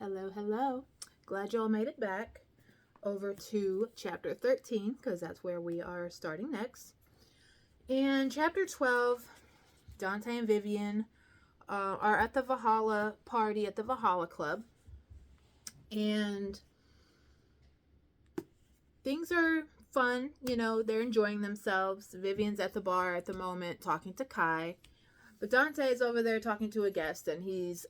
Hello, hello. Glad y'all made it back over to chapter 13 because that's where we are starting next. In chapter 12, Dante and Vivian are at the Valhalla Party at the Valhalla Club, and things are fun. They're enjoying themselves. Vivian's at the bar at the moment talking to Kai. But Dante's over there talking to a guest, and he's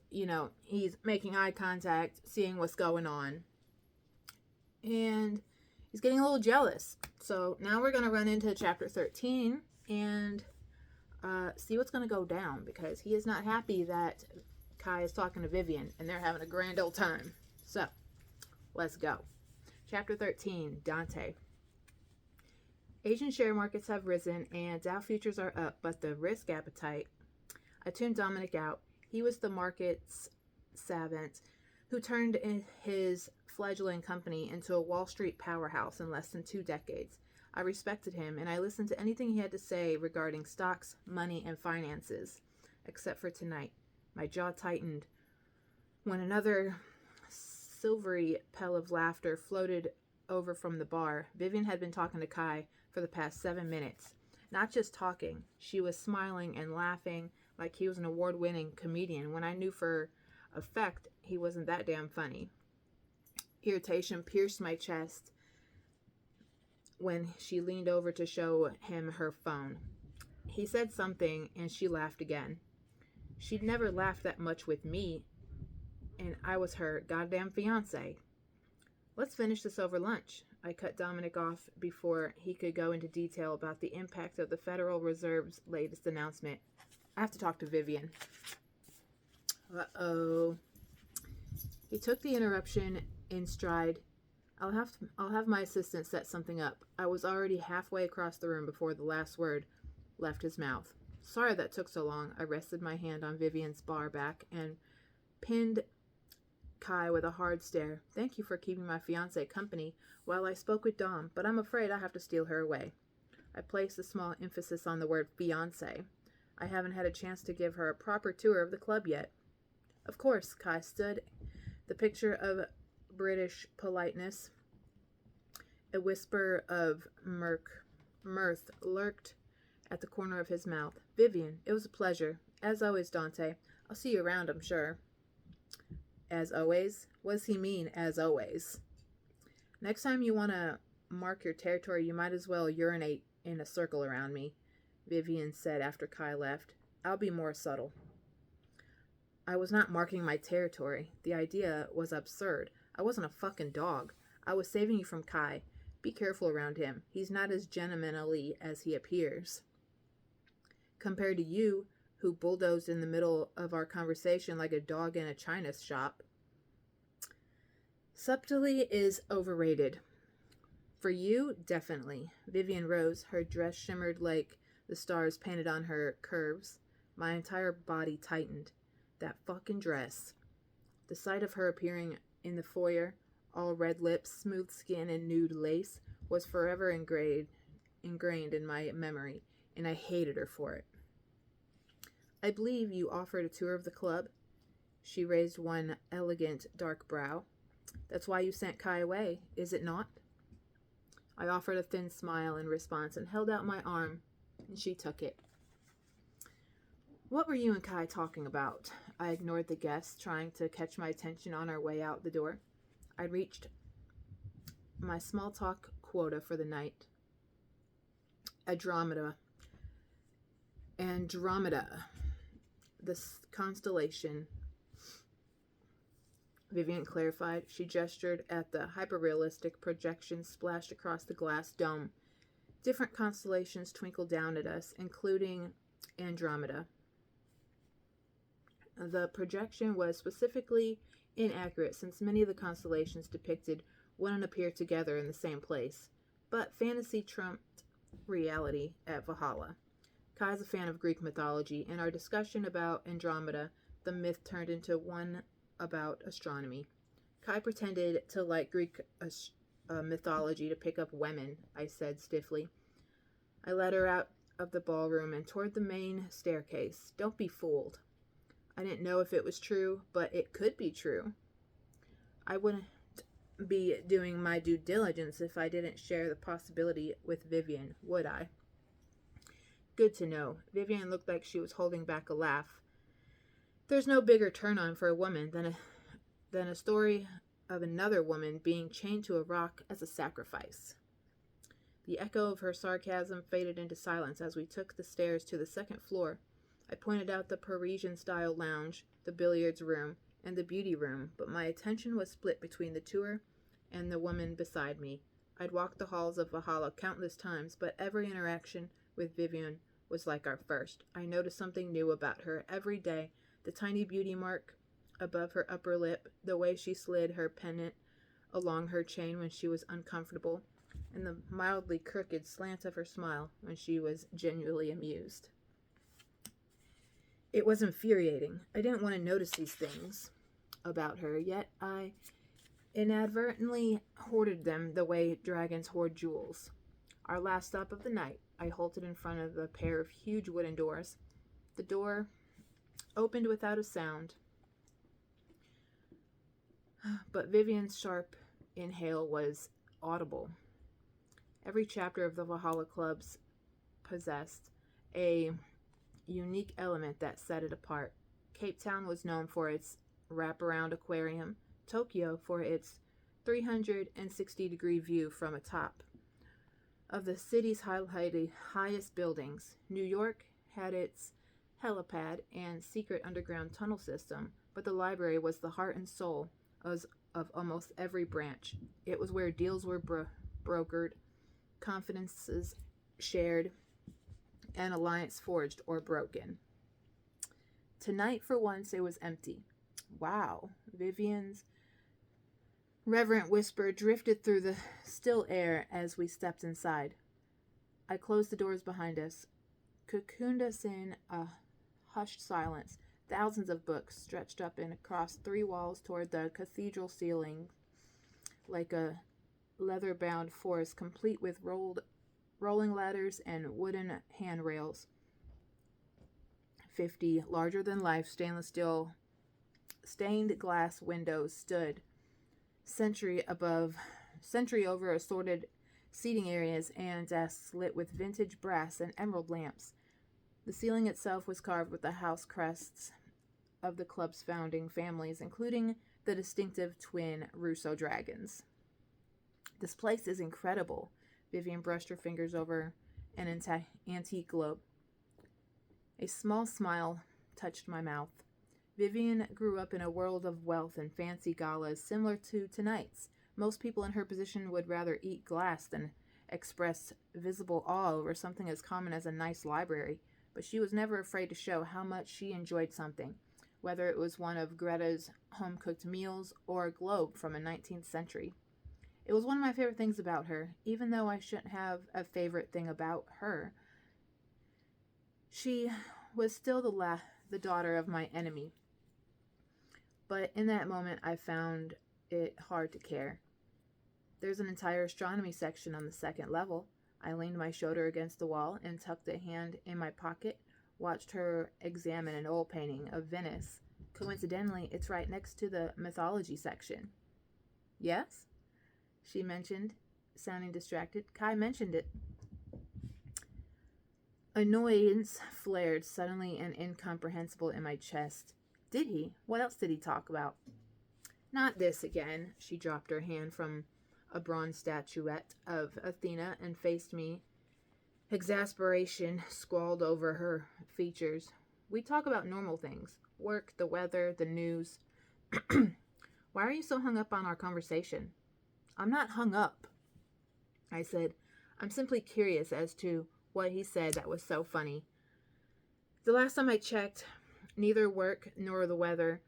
making eye contact, seeing what's going on. And he's getting a little jealous. So now we're going to run into chapter 13 and see what's going to go down, because he is not happy that Kai is talking to Vivian, and they're having a grand old time. So, let's go. Chapter 13, Dante. Asian share markets have risen and Dow futures are up, but the risk appetite... I tuned Dominic out. He was the market's savant who turned his fledgling company into a Wall Street powerhouse in less than 2 decades. I respected him, and I listened to anything he had to say regarding stocks, money, and finances. Except for tonight. My jaw tightened when another silvery pell of laughter floated over from the bar. Vivian had been talking to Kai for the past 7 minutes. Not just talking. She was smiling and laughing like he was an award-winning comedian, when I knew for a fact he wasn't that damn funny. Irritation pierced my chest when she leaned over to show him her phone. He said something, and she laughed again. She'd never laughed that much with me, and I was her goddamn fiancé. Let's finish this over lunch. I cut Dominic off before he could go into detail about the impact of the Federal Reserve's latest announcement. I have to talk to Vivian. Uh-oh. He took the interruption in stride. I'll have my assistant set something up. I was already halfway across the room before the last word left his mouth. Sorry that took so long. I rested my hand on Vivian's bar back and pinned Kai with a hard stare. Thank you for keeping my fiancé company while I spoke with Dom, but I'm afraid I have to steal her away. I placed a small emphasis on the word fiancé. I haven't had a chance to give her a proper tour of the club yet. Of course, Kai stood, the picture of British politeness. A whisper of mirth lurked at the corner of his mouth. Vivian, it was a pleasure. As always, Dante. I'll see you around, I'm sure. As always? What does he mean, as always? Next time you want to mark your territory, you might as well urinate in a circle around me, Vivian said after Kai left. I'll be more subtle. I was not marking my territory. The idea was absurd. I wasn't a fucking dog. I was saving you from Kai. Be careful around him. He's not as gentlemanly as he appears. Compared to you, who bulldozed in the middle of our conversation like a dog in a china shop. Subtlety is overrated. For you, definitely. Vivian rose. Her dress shimmered like the stars painted on her curves. My entire body tightened. That fucking dress. The sight of her appearing in the foyer, all red lips, smooth skin, and nude lace, was forever ingrained in my memory, and I hated her for it. I believe you offered a tour of the club. She raised one elegant dark brow. That's why you sent Kai away, is it not? I offered a thin smile in response and held out my arm, and she took it. What were you and Kai talking about? I ignored the guest, trying to catch my attention on our way out the door. I'd reached my small talk quota for the night. Andromeda. The constellation, Vivian clarified. She gestured at the hyper-realistic projection splashed across the glass dome. Different constellations twinkled down at us, including Andromeda. The projection was specifically inaccurate since many of the constellations depicted wouldn't appear together in the same place. But fantasy trumped reality at Valhalla. Kai's a fan of Greek mythology, and our discussion about Andromeda, the myth, turned into one about astronomy. Kai pretended to like Greek mythology to pick up women, I said stiffly. I led her out of the ballroom and toward the main staircase. Don't be fooled. I didn't know if it was true, but it could be true. I wouldn't be doing my due diligence if I didn't share the possibility with Vivian, would I? Good to know. Vivian looked like she was holding back a laugh. There's no bigger turn-on for a woman than a story of another woman being chained to a rock as a sacrifice. The echo of her sarcasm faded into silence as we took the stairs to the second floor. I pointed out the Parisian-style lounge, the billiards room, and the beauty room, but my attention was split between the tour and the woman beside me. I'd walked the halls of Valhalla countless times, but every interaction with Vivian was like our first. I noticed something new about her every day. The tiny beauty mark above her upper lip, the way she slid her pendant along her chain when she was uncomfortable, and the mildly crooked slant of her smile when she was genuinely amused. It was infuriating. I didn't want to notice these things about her, yet I inadvertently hoarded them the way dragons hoard jewels. Our last stop of the night, I halted in front of a pair of huge wooden doors. The door opened without a sound, but Vivian's sharp inhale was audible. Every chapter of the Valhalla Clubs possessed a unique element that set it apart. Cape Town was known for its wraparound aquarium, Tokyo for its 360-degree view from atop of the city's highest buildings. New York had its helipad and secret underground tunnel system, but the library was the heart and soul of almost every branch. It was where deals were brokered, confidences shared, and alliance forged or broken. Tonight, for once, it was empty. Wow, Vivian's reverent whisper drifted through the still air as we stepped inside. I closed the doors behind us, cocooned us in a hushed silence. Thousands of books stretched up and across 3 walls toward the cathedral ceiling like a leather-bound forest, complete with rolling ladders and wooden handrails. 50 larger-than-life stainless steel stained glass windows stood century over assorted seating areas and desks lit with vintage brass and emerald lamps. The ceiling itself was carved with the house crests of the club's founding families, including the distinctive twin Russo dragons. This place is incredible. Vivian brushed her fingers over an antique globe. A small smile touched my mouth. Vivian grew up in a world of wealth and fancy galas similar to tonight's. Most people in her position would rather eat glass than express visible awe over something as common as a nice library, but she was never afraid to show how much she enjoyed something, whether it was one of Greta's home-cooked meals or a globe from a 19th century. It was one of my favorite things about her, even though I shouldn't have a favorite thing about her. She was still the daughter of my enemy. But in that moment, I found it hard to care. There's an entire astronomy section on the second level. I leaned my shoulder against the wall and tucked a hand in my pocket, watched her examine an oil painting of Venice. Coincidentally, it's right next to the mythology section. Yes? She mentioned, sounding distracted. Kai mentioned it. Annoyance flared suddenly and incomprehensible in my chest. Did he? What else did he talk about? Not this again. She dropped her hand from a bronze statuette of Athena and faced me. Exasperation squalled over her features. We talk about normal things. Work, the weather, the news. Why are you so hung up on our conversation? I'm not hung up, I said. I'm simply curious as to what he said that was so funny. The last time I checked, neither work nor the weather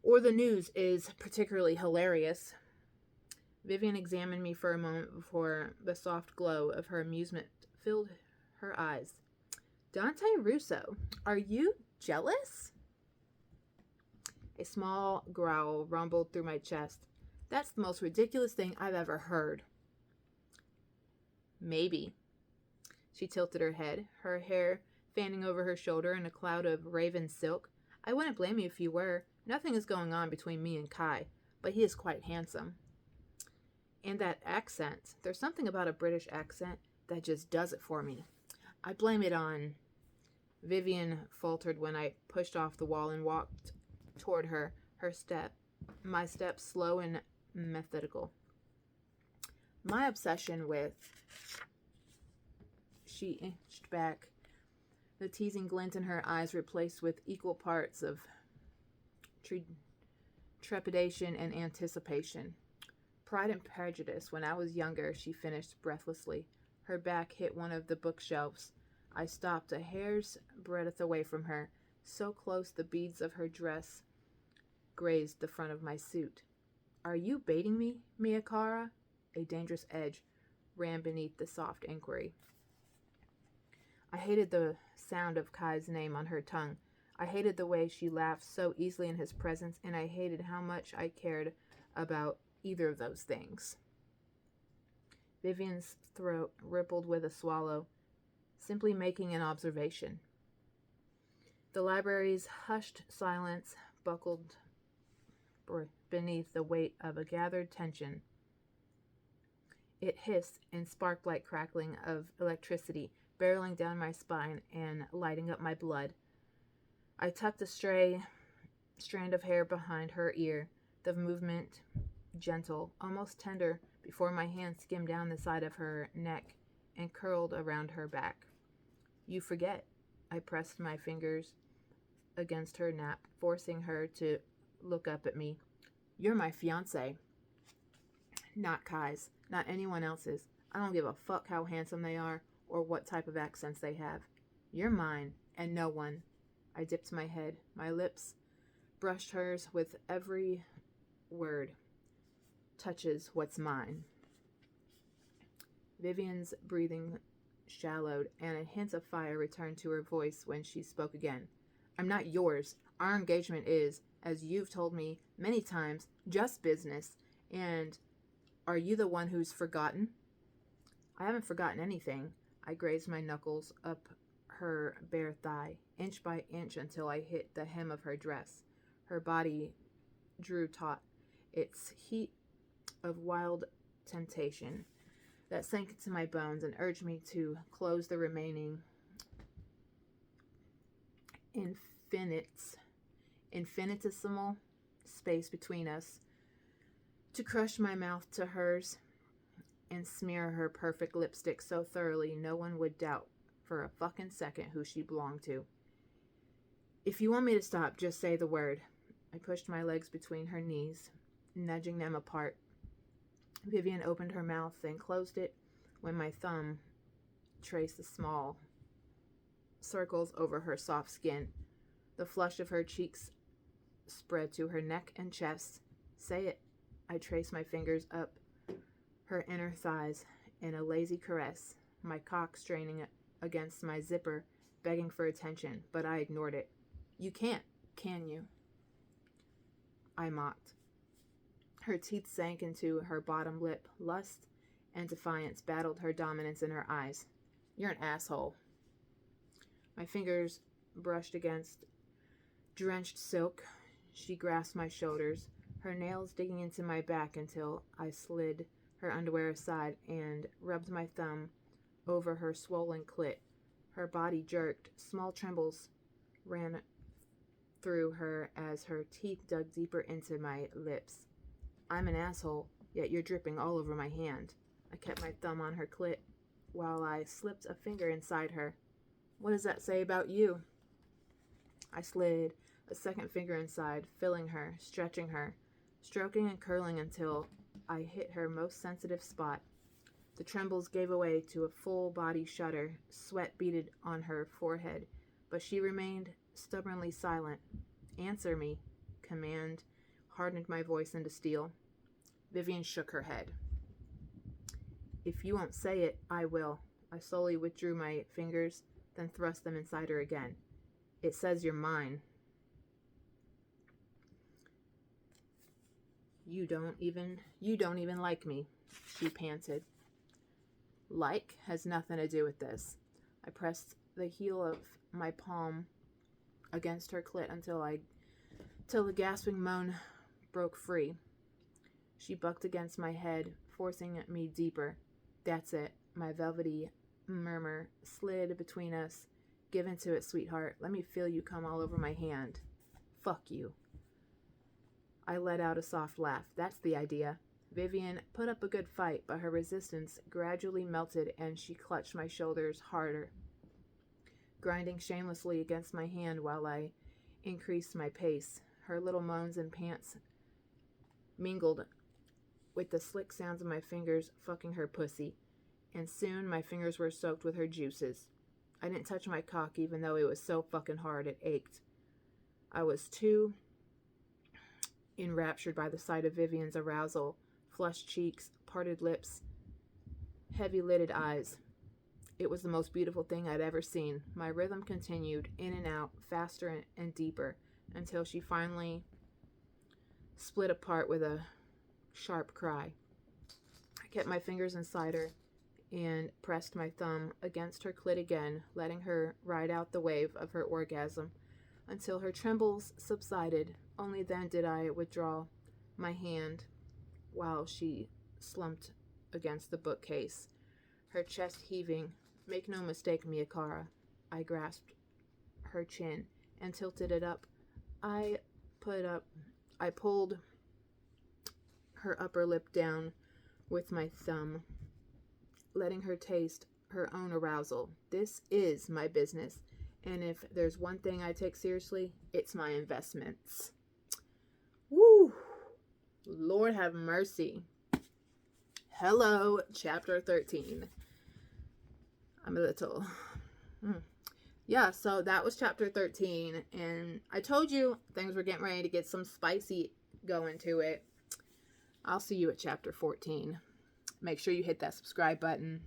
or the news is particularly hilarious. Vivian examined me for a moment before the soft glow of her amusement filled her eyes. Dante Russo, are you jealous? A small growl rumbled through my chest. That's the most ridiculous thing I've ever heard. Maybe. She tilted her head, her hair fanning over her shoulder in a cloud of raven silk. I wouldn't blame you if you were. Nothing is going on between me and Kai. but he is quite handsome. And that accent, there's something about a British accent that just does it for me. I blame it on... Vivian faltered when I pushed off the wall and walked toward her, my step slow and methodical. My obsession with... She inched back, the teasing glint in her eyes replaced with equal parts of trepidation and anticipation. Pride and Prejudice. When I was younger, she finished breathlessly. Her back hit one of the bookshelves. I stopped a hair's breadth away from her, so close the beads of her dress grazed the front of my suit. Are you baiting me, Miyakara? A dangerous edge ran beneath the soft inquiry. I hated the sound of Kai's name on her tongue. I hated the way she laughed so easily in his presence, and I hated how much I cared about either of those things. Vivian's throat rippled with a swallow, simply making an observation. The library's hushed silence buckled beneath the weight of a gathered tension. It hissed and sparked like crackling of electricity, barreling down my spine and lighting up my blood. I tucked a stray strand of hair behind her ear, the movement gentle, almost tender, before my hand skimmed down the side of her neck and curled around her back. You forget. I pressed my fingers against her nape, forcing her to look up at me. You're my fiancé. Not Kai's, not anyone else's. I don't give a fuck how handsome they are or what type of accents they have. You're mine, and no one. I dipped my head. My lips brushed hers with every word. Touches what's mine. Vivian's breathing shallowed, and a hint of fire returned to her voice when she spoke again. I'm not yours. Our engagement is, as you've told me many times, just business. And are you the one who's forgotten? I haven't forgotten anything. I grazed my knuckles up her bare thigh, inch by inch, until I hit the hem of her dress. Her body drew taut, its heat of wild temptation that sank into my bones and urged me to close the remaining infinitesimal space between us, to crush my mouth to hers and smear her perfect lipstick so thoroughly no one would doubt for a fucking second who she belonged to. If you want me to stop, just say the word. I pushed my legs between her knees, nudging them apart. Vivian opened her mouth, then closed it when my thumb traced the small circles over her soft skin. The flush of her cheeks spread to her neck and chest. Say it. I traced my fingers up her inner thighs in a lazy caress, my cock straining against my zipper, begging for attention, but I ignored it. You can't, can you? I mocked. Her teeth sank into her bottom lip. Lust and defiance battled her dominance in her eyes. You're an asshole. My fingers brushed against drenched silk. She grasped my shoulders, her nails digging into my back until I slid her underwear aside and rubbed my thumb over her swollen clit. Her body jerked. Small trembles ran through her as her teeth dug deeper into my lips. I'm an asshole, yet you're dripping all over my hand. I kept my thumb on her clit while I slipped a finger inside her. What does that say about you? I slid a second finger inside, filling her, stretching her, stroking and curling until I hit her most sensitive spot. The trembles gave way to a full body shudder. Sweat beaded on her forehead, but she remained stubbornly silent. Answer me, command hardened my voice into steel. Vivian shook her head. If you won't say it, I will. I slowly withdrew my fingers, then thrust them inside her again. It says you're mine. You don't even like me, she panted. Like has nothing to do with this. I pressed the heel of my palm against her clit until the gasping moan broke free. She bucked against my head, forcing me deeper. That's it. My velvety murmur slid between us. Give into it, sweetheart. Let me feel you come all over my hand. Fuck you. I let out a soft laugh. That's the idea. Vivian put up a good fight, but her resistance gradually melted and she clutched my shoulders harder, grinding shamelessly against my hand while I increased my pace. Her little moans and pants mingled with the slick sounds of my fingers fucking her pussy, and soon my fingers were soaked with her juices. I didn't touch my cock even though it was so fucking hard it ached. I was too enraptured by the sight of Vivian's arousal, flushed cheeks, parted lips, heavy-lidded eyes. It was the most beautiful thing I'd ever seen. My rhythm continued, in and out, faster and deeper, until she finally split apart with a sharp cry. I kept my fingers inside her and pressed my thumb against her clit again, letting her ride out the wave of her orgasm until her trembles subsided. Only then did I withdraw my hand while she slumped against the bookcase, her chest heaving. Make no mistake, Miyakara. I grasped her chin and tilted it up. I pulled her upper lip down with my thumb, letting her taste her own arousal. This is my business, and if there's one thing I take seriously, it's my investments. Woo! Lord have mercy. Hello, chapter 13. I'm a little... Yeah, so that was chapter 13, and I told you things were getting ready to get some spicy going to it. I'll see you at chapter 14. Make sure you hit that subscribe button.